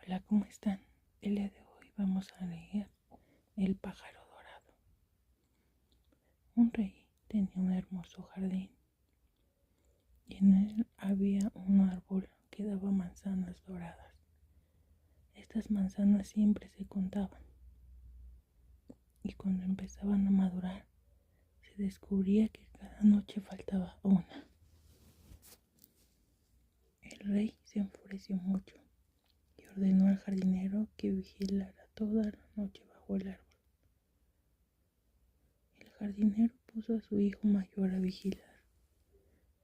Hola, ¿cómo están? El día de hoy vamos a leer El pájaro dorado. Un rey tenía un hermoso jardín y en él había un árbol que daba manzanas doradas. Estas manzanas siempre se contaban y cuando empezaban a madurar se descubría que cada noche faltaba una. El rey se enfureció mucho y ordenó al jardinero que vigilara toda la noche bajo el árbol. El jardinero puso a su hijo mayor a vigilar,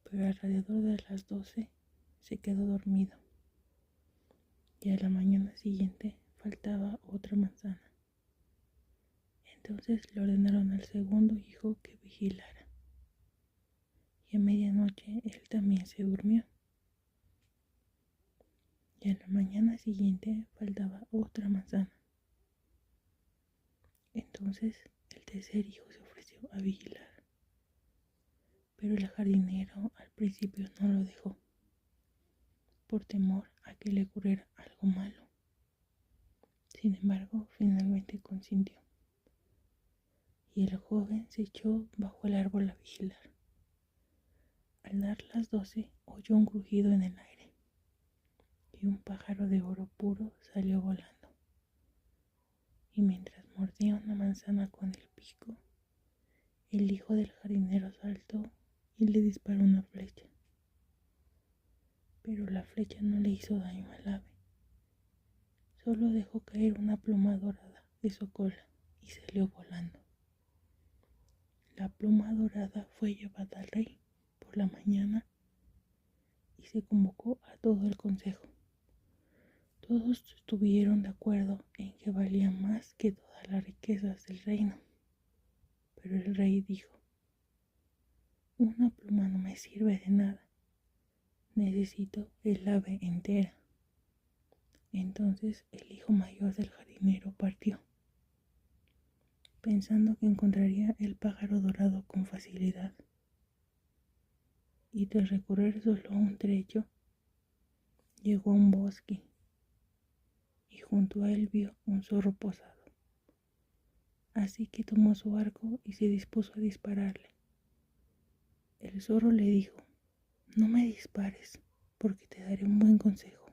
pero alrededor de las 12 se quedó dormido y a la mañana siguiente faltaba otra manzana. Entonces le ordenaron al segundo hijo que vigilara y a medianoche él también se durmió y a la mañana siguiente faltaba otra manzana. Entonces el tercer hijo se ofreció a vigilar, pero el jardinero al principio no lo dejó por temor a que le ocurriera algo malo. Sin embargo, finalmente consintió y el joven se echó bajo el árbol a vigilar. Al dar las 12 oyó un crujido en el aire y un pájaro de oro puro salió volando. Y mientras mordía una manzana con el pico, el hijo del jardinero saltó y le disparó una flecha. Pero la flecha no le hizo daño al ave, solo dejó caer una pluma dorada de su cola y salió volando. La pluma dorada fue llevada al rey por la mañana y se convocó a todo el consejo. Todos estuvieron de acuerdo en que valía más que todas las riquezas del reino. Pero el rey dijo: una pluma no me sirve de nada, necesito el ave entera. Entonces el hijo mayor del jardinero partió, pensando que encontraría el pájaro dorado con facilidad. Y tras recorrer solo un trecho, llegó a un bosque y junto a él vio un zorro posado. Así que tomó su arco y se dispuso a dispararle. El zorro le dijo: no me dispares, porque te daré un buen consejo.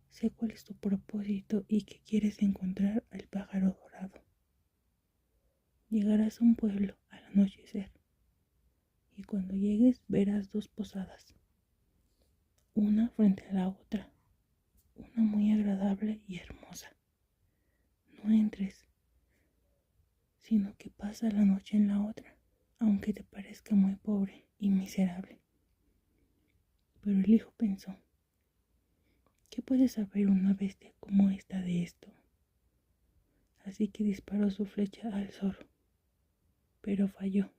Sé cuál es tu propósito y que quieres encontrar al pájaro dorado. Llegarás a un pueblo al anochecer y cuando llegues verás dos posadas, una frente a la otra, una muy agradable y hermosa. No entres, sino que pasa la noche en la otra, aunque te parezca muy pobre y miserable. Pero el hijo pensó: ¿qué puede saber una bestia como esta de esto? Así que disparó su flecha al zorro, pero falló,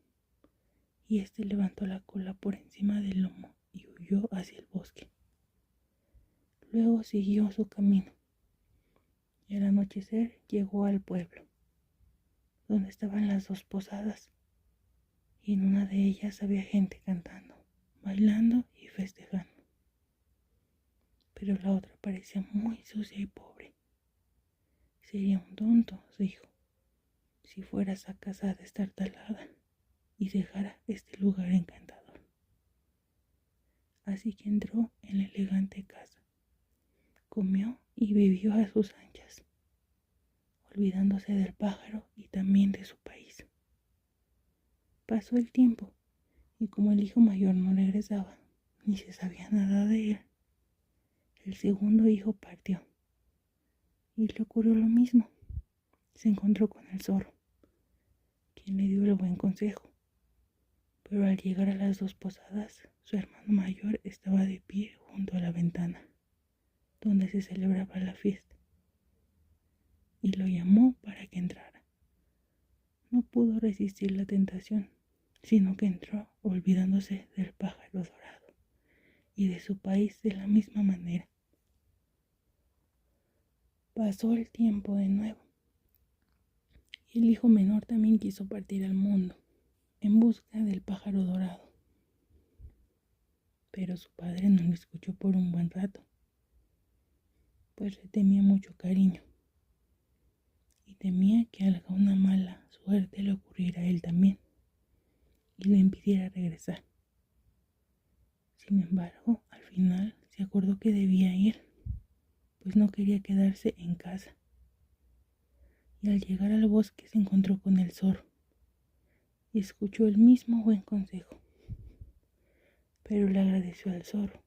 y éste levantó la cola por encima del lomo y huyó hacia el bosque. Luego siguió su camino, y al anochecer llegó al pueblo, donde estaban las dos posadas, y en una de ellas había gente cantando, bailando y festejando. Pero la otra parecía muy sucia y pobre. Sería un tonto, dijo, si fuera a casa destartalada y dejara este lugar encantador. Así que entró en la elegante casa, comió y bebió a sus anchas, olvidándose del pájaro y también de su país. Pasó el tiempo y como el hijo mayor no regresaba, ni se sabía nada de él, el segundo hijo partió y le ocurrió lo mismo. Se encontró con el zorro, quien le dio el buen consejo. Pero al llegar a las dos posadas, su hermano mayor estaba de pie junto a la ventana, donde se celebraba la fiesta, y lo llamó para que entrara. No pudo resistir la tentación, sino que entró olvidándose del pájaro dorado y de su país de la misma manera. Pasó el tiempo de nuevo, y el hijo menor también quiso partir al mundo en busca del pájaro dorado. Pero su padre no lo escuchó por un buen rato. pues le temía mucho cariño y temía que alguna mala suerte le ocurriera a él también y le impidiera regresar. Sin embargo, al final se acordó que debía ir, pues no quería quedarse en casa. Y al llegar al bosque se encontró con el zorro y escuchó el mismo buen consejo, pero le agradeció al zorro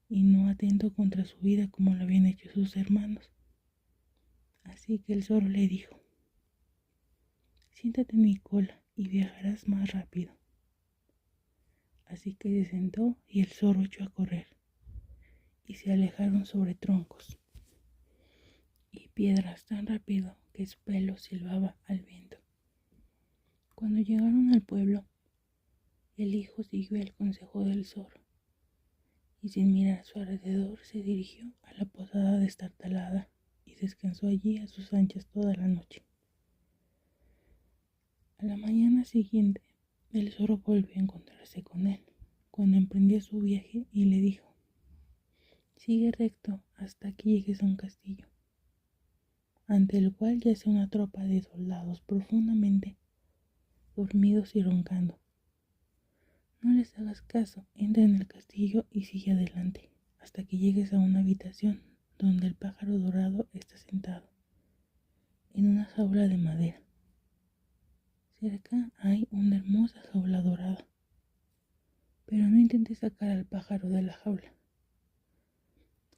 y no atentó contra su vida como lo habían hecho sus hermanos. Así que el zorro le dijo: siéntate en mi cola y viajarás más rápido. Así que se sentó y el zorro echó a correr y se alejaron sobre troncos y piedras tan rápido que su pelo silbaba al viento. Cuando llegaron al pueblo, el hijo siguió el consejo del zorro y sin mirar a su alrededor se dirigió a la posada destartalada y descansó allí a sus anchas toda la noche. A la mañana siguiente, el zorro volvió a encontrarse con él cuando emprendió su viaje y le dijo: sigue recto hasta que llegues a un castillo, ante el cual yace una tropa de soldados profundamente dormidos y roncando. No les hagas caso, entra en el castillo y sigue adelante hasta que llegues a una habitación donde el pájaro dorado está sentado en una jaula de madera. Cerca hay una hermosa jaula dorada, pero no intentes sacar al pájaro de la jaula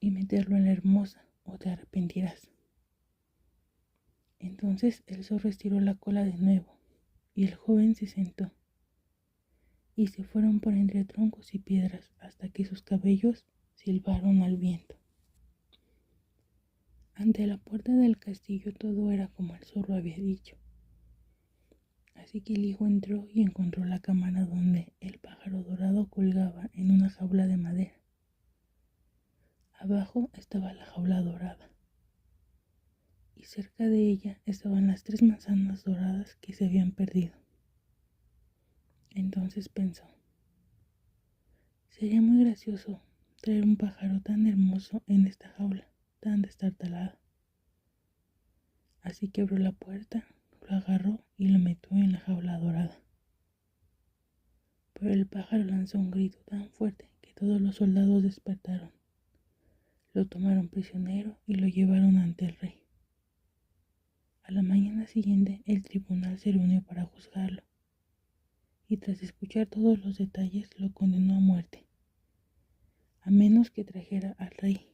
y meterlo en la hermosa o te arrepentirás. Entonces el zorro estiró la cola de nuevo y el joven se sentó y se fueron por entre troncos y piedras hasta que sus cabellos silbaron al viento. Ante la puerta del castillo todo era como el zorro había dicho. Así que el hijo entró y encontró la cámara donde el pájaro dorado colgaba en una jaula de madera. Abajo estaba la jaula dorada y cerca de ella estaban las 3 manzanas doradas que se habían perdido. Entonces pensó: sería muy gracioso traer un pájaro tan hermoso en esta jaula tan destartalada. Así que abrió la puerta, lo agarró y lo metió en la jaula dorada. Pero el pájaro lanzó un grito tan fuerte que todos los soldados despertaron. Lo tomaron prisionero y lo llevaron ante el rey. A la mañana siguiente el tribunal se reunió para juzgarlo y tras escuchar todos los detalles lo condenó a muerte, a menos que trajera al rey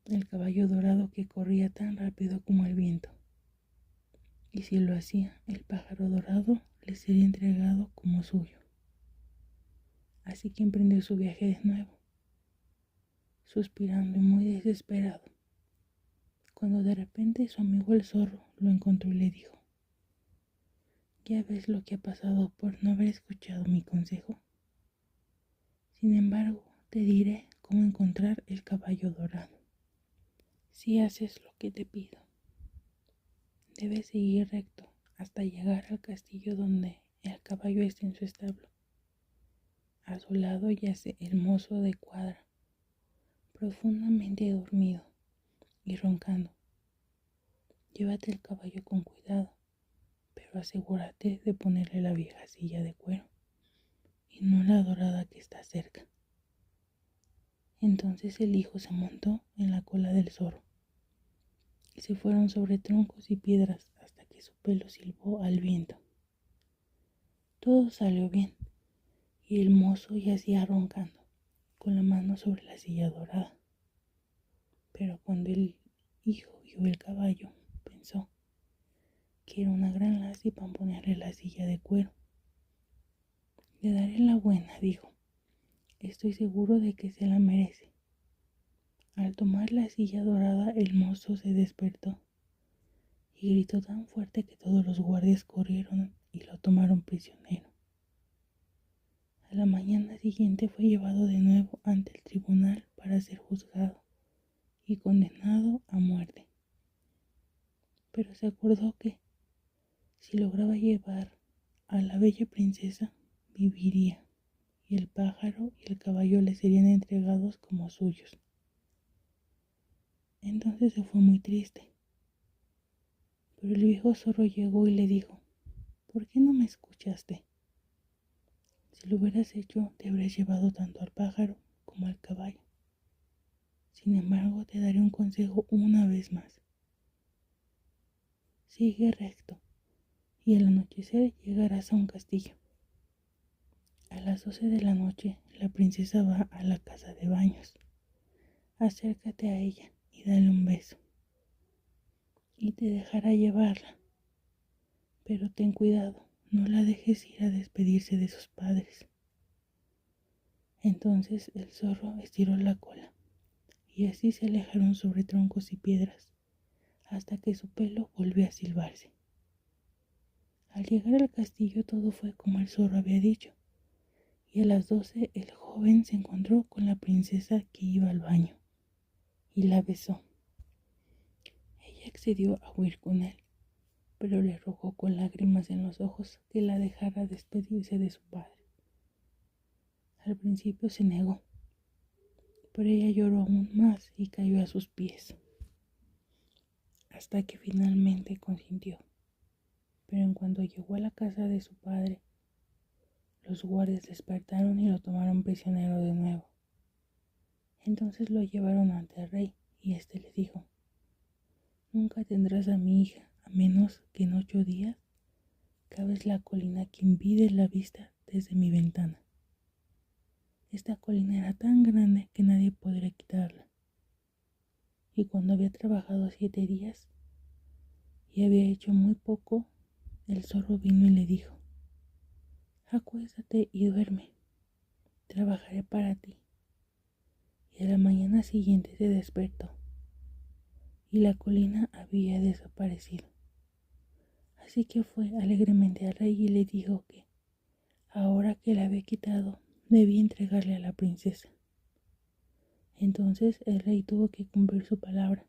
el caballo dorado que corría tan rápido como el viento. Y si lo hacía, el pájaro dorado le sería entregado como suyo. Así que emprendió su viaje de nuevo, suspirando y muy desesperado, cuando de repente su amigo el zorro lo encontró y le dijo: ya ves lo que ha pasado por no haber escuchado mi consejo. Sin embargo, te diré cómo encontrar el caballo dorado. Si haces lo que te pido, debes seguir recto hasta llegar al castillo donde el caballo está en su establo. A su lado yace el mozo de cuadra, profundamente dormido y roncando. Llévate el caballo con cuidado, pero asegúrate de ponerle la vieja silla de cuero y no la dorada que está cerca. Entonces el hijo se montó en la cola del zorro y se fueron sobre troncos y piedras hasta que su pelo silbó al viento. Todo salió bien y el mozo yacía roncando con la mano sobre la silla dorada. Pero cuando el hijo vio el caballo, pensó que era una gran lástima ponerle la silla de cuero. Le daré la buena, dijo. Estoy seguro de que se la merece. Al tomar la silla dorada, el mozo se despertó y gritó tan fuerte que todos los guardias corrieron y lo tomaron prisionero. A la mañana siguiente fue llevado de nuevo ante el tribunal para ser juzgado y condenado a muerte. Pero se acordó que, si lograba llevar a la bella princesa, viviría, y el pájaro y el caballo le serían entregados como suyos. Entonces se fue muy triste. Pero el viejo zorro llegó y le dijo: ¿por qué no me escuchaste? Si lo hubieras hecho, te habrías llevado tanto al pájaro como al caballo. Sin embargo, te daré un consejo una vez más. Sigue recto y al anochecer llegarás a un castillo. A las 12 de la noche, la princesa va a la casa de baños. Acércate a ella y dale un beso. Y te dejará llevarla. Pero ten cuidado, no la dejes ir a despedirse de sus padres. Entonces el zorro estiró la cola, y así se alejaron sobre troncos y piedras, hasta que su pelo volvió a silbarse. Al llegar al castillo todo fue como el zorro había dicho, y a las 12 el joven se encontró con la princesa que iba al baño, y la besó. Ella accedió a huir con él, pero le rogó con lágrimas en los ojos que la dejara despedirse de su padre. Al principio se negó, pero ella lloró aún más y cayó a sus pies, hasta que finalmente consintió. Pero en cuanto llegó a la casa de su padre, los guardias despertaron y lo tomaron prisionero de nuevo. Entonces lo llevaron ante el rey y éste le dijo: nunca tendrás a mi hija, a menos que en 8 días caves la colina que impide la vista desde mi ventana. Esta colina era tan grande que nadie podría quitarla. Y cuando había trabajado 7 días y había hecho muy poco, el zorro vino y le dijo: acuéstate y duerme, trabajaré para ti. Y a la mañana siguiente se despertó, y la colina había desaparecido. Así que fue alegremente al rey y le dijo que, ahora que la había quitado, debía entregarle a la princesa. Entonces el rey tuvo que cumplir su palabra,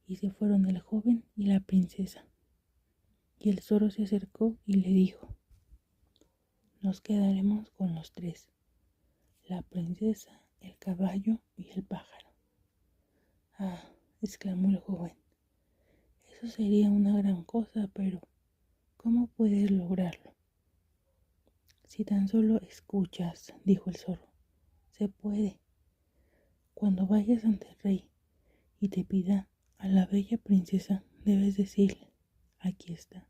y se fueron el joven y la princesa. Y el zorro se acercó y le dijo: nos quedaremos con los 3, la princesa, el caballo y el pájaro. Ah, exclamó el joven, eso sería una gran cosa, pero ¿cómo puedes lograrlo? Si tan solo escuchas, dijo el zorro, se puede. Cuando vayas ante el rey y te pida a la bella princesa, debes decirle: aquí está.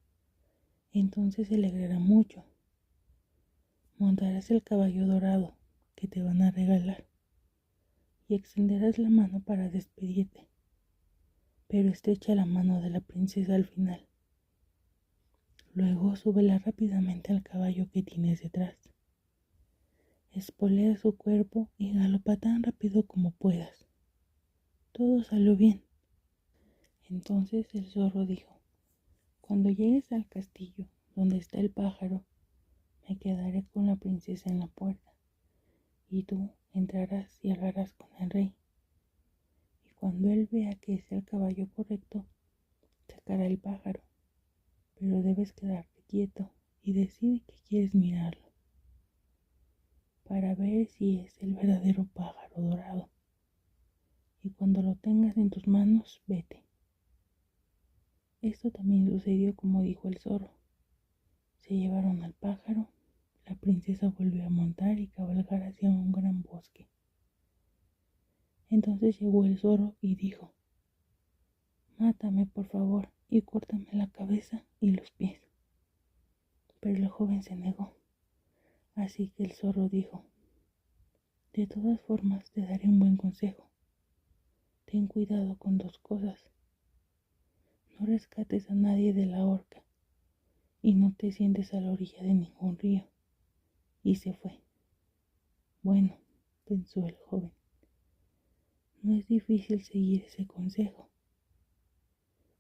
Entonces se alegrará mucho. Montarás el caballo dorado que te van a regalar y extenderás la mano para despedirte, pero estrecha la mano de la princesa al final. Luego súbela rápidamente al caballo que tienes detrás. Espolea su cuerpo y galopa tan rápido como puedas. Todo salió bien. Entonces el zorro dijo: cuando llegues al castillo donde está el pájaro, me quedaré con la princesa en la puerta, y tú entrarás y hablarás con el rey. Y cuando él vea que es el caballo correcto, sacará el pájaro, pero debes quedarte quieto y decir que quieres mirarlo, para ver si es el verdadero pájaro dorado. Y cuando lo tengas en tus manos, vete. Esto también sucedió como dijo el zorro. Se llevaron al pájaro, la princesa volvió a montar y cabalgar hacia un gran bosque. Entonces llegó el zorro y dijo: mátame por favor y córtame la cabeza y los pies. Pero el joven se negó. Así que el zorro dijo: de todas formas te daré un buen consejo. Ten cuidado con 2 cosas. No rescates a nadie de la horca y no te sientes a la orilla de ningún río. Y se fue. Bueno, pensó el joven, no es difícil seguir ese consejo.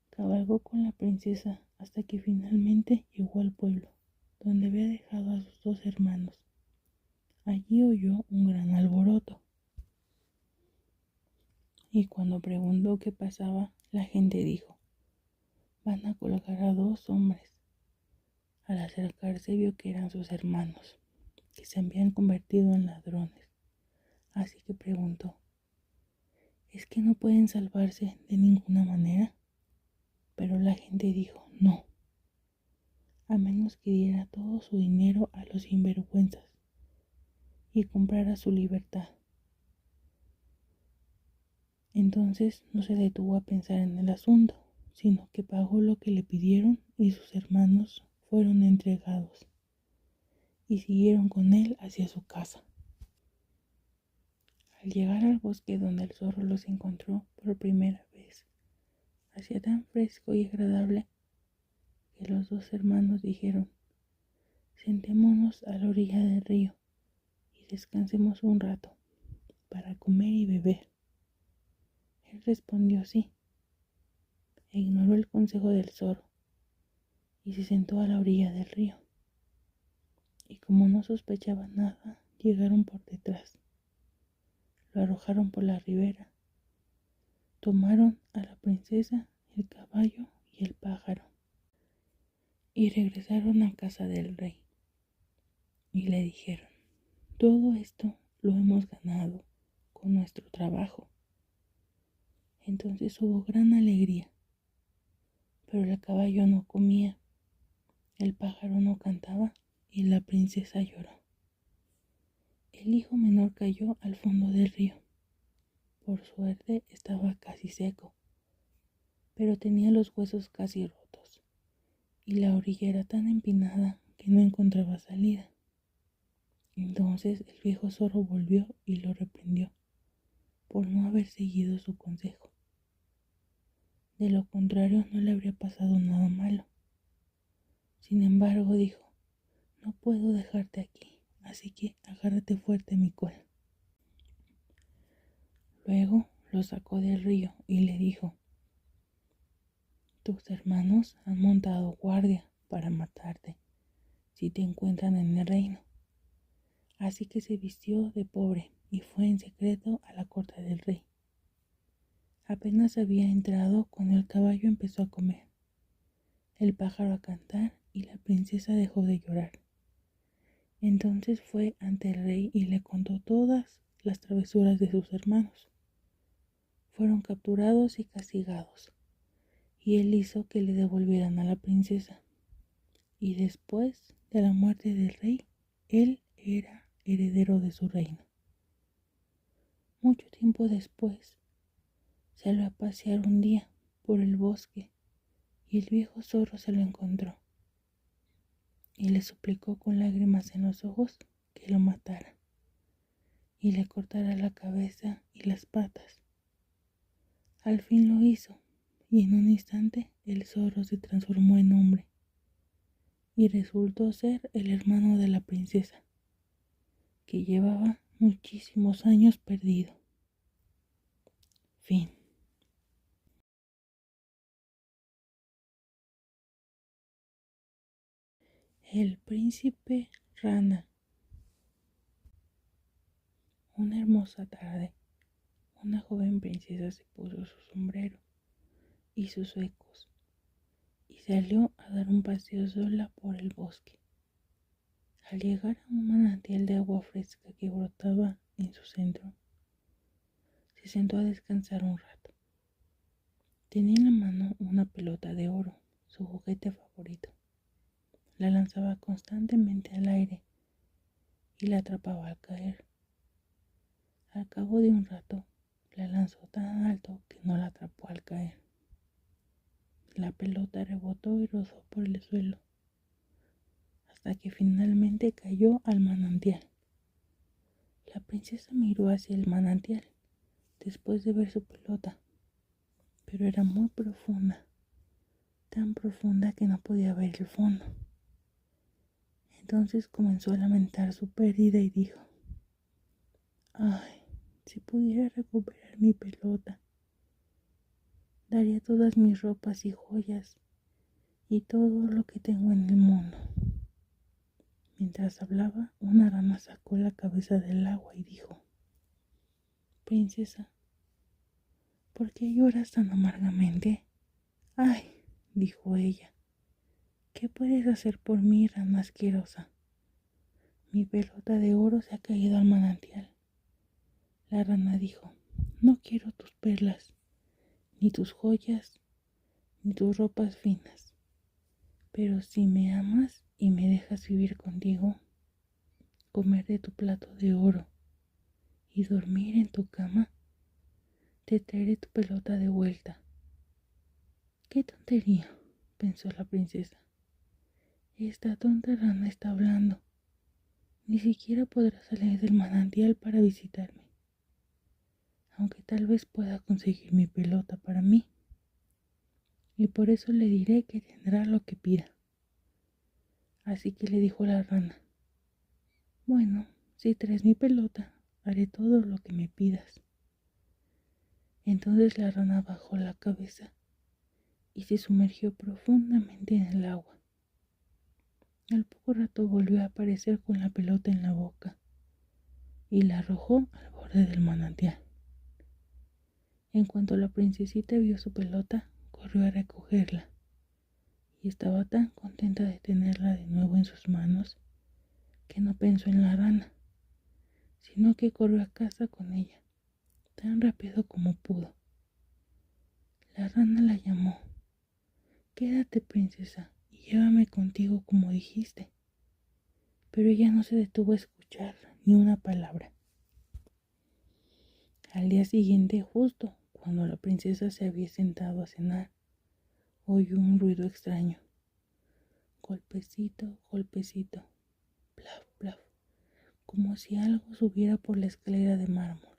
Cabalgó con la princesa hasta que finalmente llegó al pueblo, donde había dejado a sus 2 hermanos. Allí oyó un gran alboroto, y cuando preguntó qué pasaba, la gente dijo: van a colgar a 2 hombres. Al acercarse vio que eran sus hermanos, que se habían convertido en ladrones. Así que preguntó: es que no pueden salvarse de ninguna manera. Pero la gente dijo no, a menos que diera todo su dinero a los sinvergüenzas y comprara su libertad. Entonces no se detuvo a pensar en el asunto, sino que pagó lo que le pidieron y sus hermanos fueron entregados y siguieron con él hacia su casa. Al llegar al bosque donde el zorro los encontró por primera vez, hacía tan fresco y agradable que los dos hermanos dijeron: sentémonos a la orilla del río y descansemos un rato para comer y beber. Él respondió sí, e ignoró el consejo del zorro y se sentó a la orilla del río. Y como no sospechaba nada, llegaron por detrás, lo arrojaron por la ribera, tomaron a la princesa, el caballo y el pájaro, y regresaron a casa del rey. Y le dijeron: todo esto lo hemos ganado con nuestro trabajo. Entonces hubo gran alegría, pero el caballo no comía, el pájaro no cantaba y la princesa lloró. El hijo menor cayó al fondo del río. Por suerte estaba casi seco, pero tenía los huesos casi rotos, y la orilla era tan empinada que no encontraba salida. Entonces el viejo zorro volvió y lo reprendió por no haber seguido su consejo. De lo contrario, no le habría pasado nada malo. Sin embargo, dijo: no puedo dejarte aquí, así que agárrate fuerte a mi cola. Luego lo sacó del río y le dijo: tus hermanos han montado guardia para matarte si te encuentran en el reino. Así que se vistió de pobre y fue en secreto a la corte del rey. Apenas había entrado cuando el caballo empezó a comer, el pájaro a cantar y la princesa dejó de llorar. Entonces fue ante el rey y le contó todas las travesuras de sus hermanos. Fueron capturados y castigados, y él hizo que le devolvieran a la princesa. Y después de la muerte del rey, él era heredero de su reino. Mucho tiempo después, salió a pasear un día por el bosque y el viejo zorro se lo encontró y le suplicó con lágrimas en los ojos que lo matara y le cortara la cabeza y las patas. Al fin lo hizo y en un instante el zorro se transformó en hombre y resultó ser el hermano de la princesa, que llevaba muchísimos años perdido. Fin. El príncipe rana. Una hermosa tarde, una joven princesa se puso su sombrero y sus ecos y salió a dar un paseo sola por el bosque. Al llegar a un manantial de agua fresca que brotaba en su centro, se sentó a descansar un rato. Tenía en la mano una pelota de oro, su juguete favorito. La lanzaba constantemente al aire y la atrapaba al caer. Al cabo de un rato, la lanzó tan alto que no la atrapó al caer. La pelota rebotó y rodó por el suelo, hasta que finalmente cayó al manantial. La princesa miró hacia el manantial, después de ver su pelota, pero era muy profunda, tan profunda que no podía ver el fondo. Entonces comenzó a lamentar su pérdida y dijo: ay, si pudiera recuperar mi pelota, daría todas mis ropas y joyas y todo lo que tengo en el mundo. Mientras hablaba, una rana sacó la cabeza del agua y dijo: princesa, ¿por qué lloras tan amargamente? Ay, dijo ella, ¿qué puedes hacer por mí, rana asquerosa? Mi pelota de oro se ha caído al manantial. La rana dijo: no quiero tus perlas, ni tus joyas, ni tus ropas finas, pero si me amas y me dejas vivir contigo, comer de tu plato de oro y dormir en tu cama, te traeré tu pelota de vuelta. ¡Qué tontería!, pensó la princesa. Esta tonta rana está hablando. Ni siquiera podrá salir del manantial para visitarme, aunque tal vez pueda conseguir mi pelota para mí. Y por eso le diré que tendrá lo que pida. Así que le dijo la rana: bueno, si traes mi pelota, haré todo lo que me pidas. Entonces la rana bajó la cabeza y se sumergió profundamente en el agua. Al poco rato volvió a aparecer con la pelota en la boca y la arrojó al borde del manantial. En cuanto la princesita vio su pelota, corrió a recogerla y estaba tan contenta de tenerla de nuevo en sus manos que no pensó en la rana, sino que corrió a casa con ella, tan rápido como pudo. La rana la llamó: quédate, princesa, y llévame contigo como dijiste. Pero ella no se detuvo a escuchar ni una palabra. Al día siguiente, justo cuando la princesa se había sentado a cenar, oyó un ruido extraño. Golpecito, golpecito, plaf, plaf, como si algo subiera por la escalera de mármol.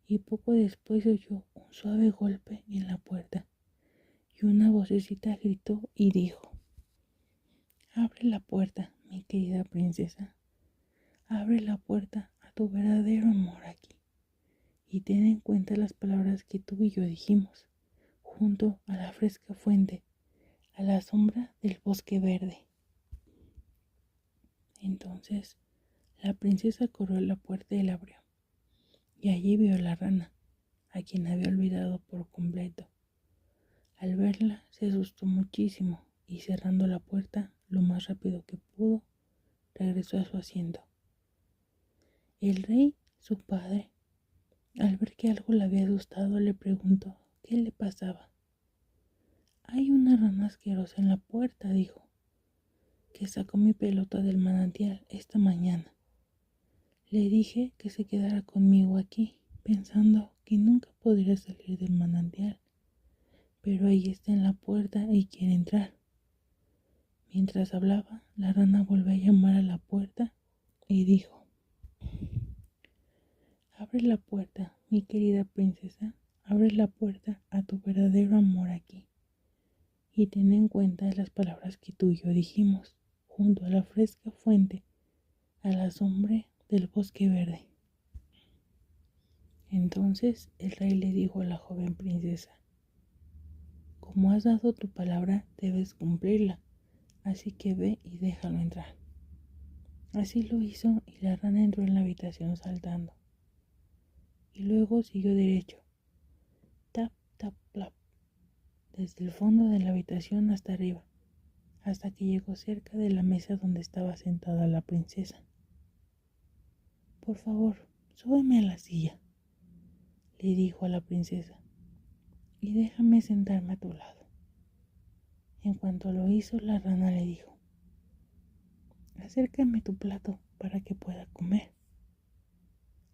Y poco después oyó un suave golpe en la puerta y una vocecita gritó y dijo: abre la puerta, mi querida princesa, abre la puerta a tu verdadero amor aquí y ten en cuenta las palabras que tú y yo dijimos, junto a la fresca fuente, a la sombra del bosque verde. Entonces la princesa corrió a la puerta y la abrió, y allí vio a la rana, a quien había olvidado por completo. Al verla se asustó muchísimo y, cerrando la puerta lo más rápido que pudo, regresó a su asiento. El rey, su padre, al ver que algo le había asustado, le preguntó qué le pasaba. Hay una rana asquerosa en la puerta, dijo, que sacó mi pelota del manantial esta mañana. Le dije que se quedara conmigo aquí, pensando que nunca podría salir del manantial, pero ahí está en la puerta y quiere entrar. Mientras hablaba, la rana volvió a llamar a la puerta y dijo: abre la puerta, mi querida princesa, abre la puerta a tu verdadero amor aquí. Y ten en cuenta las palabras que tú y yo dijimos, junto a la fresca fuente, a la sombra del bosque verde. Entonces el rey le dijo a la joven princesa: como has dado tu palabra, debes cumplirla, así que ve y déjalo entrar. Así lo hizo y la rana entró en la habitación saltando. Y luego siguió derecho, tap, tap, plap, desde el fondo de la habitación hasta arriba, hasta que llegó cerca de la mesa donde estaba sentada la princesa. Por favor, súbeme a la silla, le dijo a la princesa, y déjame sentarme a tu lado. En cuanto lo hizo, la rana le dijo: acércame tu plato para que pueda comer.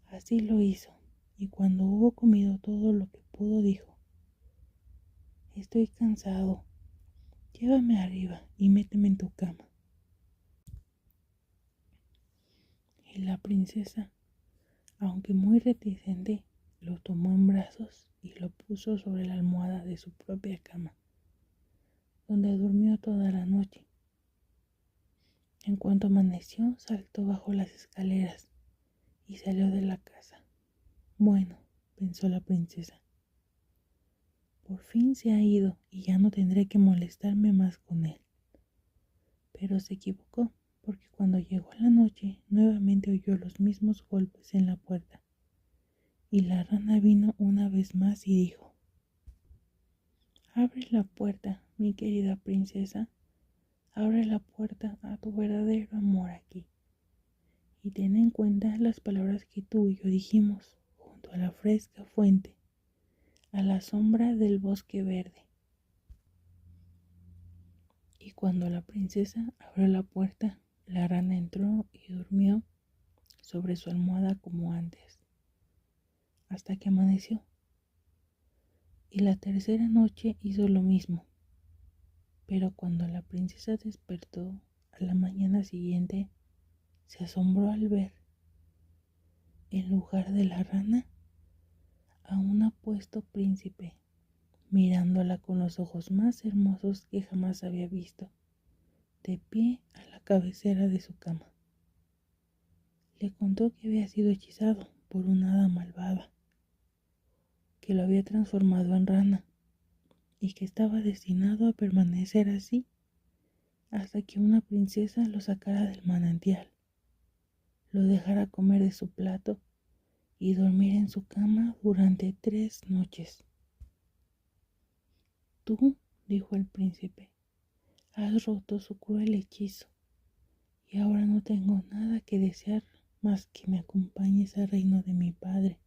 Así lo hizo, y cuando hubo comido todo lo que pudo, dijo: estoy cansado, llévame arriba y méteme en tu cama. Y la princesa, aunque muy reticente, lo tomó en brazos y lo puso sobre la almohada de su propia cama, donde durmió toda la noche. En cuanto amaneció, saltó bajo las escaleras y salió de la casa. Bueno, pensó la princesa, por fin se ha ido y ya no tendré que molestarme más con él. Pero se equivocó, porque cuando llegó la noche, nuevamente oyó los mismos golpes en la puerta. Y la rana vino una vez más y dijo: abre la puerta, mi querida princesa, abre la puerta a tu verdadero amor aquí. Y ten en cuenta las palabras que tú y yo dijimos, junto a la fresca fuente, a la sombra del bosque verde. Y cuando la princesa abrió la puerta, la rana entró y durmió sobre su almohada como antes, hasta que amaneció. Y la tercera noche hizo lo mismo. Pero cuando la princesa despertó a la mañana siguiente, se asombró al ver, en lugar de la rana, a un apuesto príncipe, mirándola con los ojos más hermosos que jamás había visto, de pie a la cabecera de su cama. Le contó que había sido hechizado por una hada malvada, que lo había transformado en rana y que estaba destinado a permanecer así hasta que una princesa lo sacara del manantial, lo dejara comer de su plato y dormir en su cama durante 3 noches. Tú, dijo el príncipe, has roto su cruel hechizo y ahora no tengo nada que desear más que me acompañes al reino de mi padre,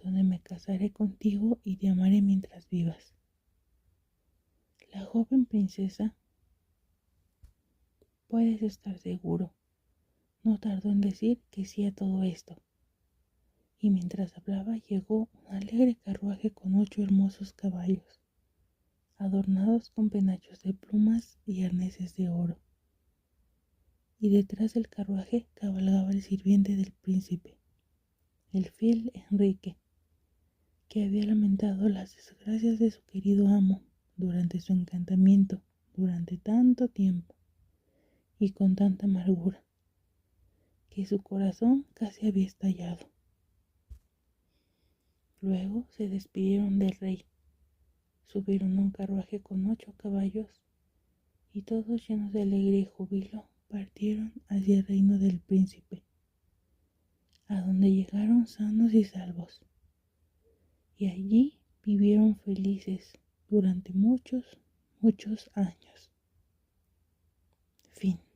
donde me casaré contigo y te amaré mientras vivas. La joven princesa, puedes estar seguro, no tardó en decir que sí a todo esto. Y mientras hablaba llegó un alegre carruaje con 8 hermosos caballos, adornados con penachos de plumas y arneses de oro. Y detrás del carruaje cabalgaba el sirviente del príncipe, el fiel Enrique, que había lamentado las desgracias de su querido amo durante su encantamiento durante tanto tiempo y con tanta amargura, que su corazón casi había estallado. Luego se despidieron del rey, subieron a un carruaje con 8 caballos y todos llenos de alegría y júbilo partieron hacia el reino del príncipe, a donde llegaron sanos y salvos, y allí vivieron felices durante muchos, muchos años. Fin.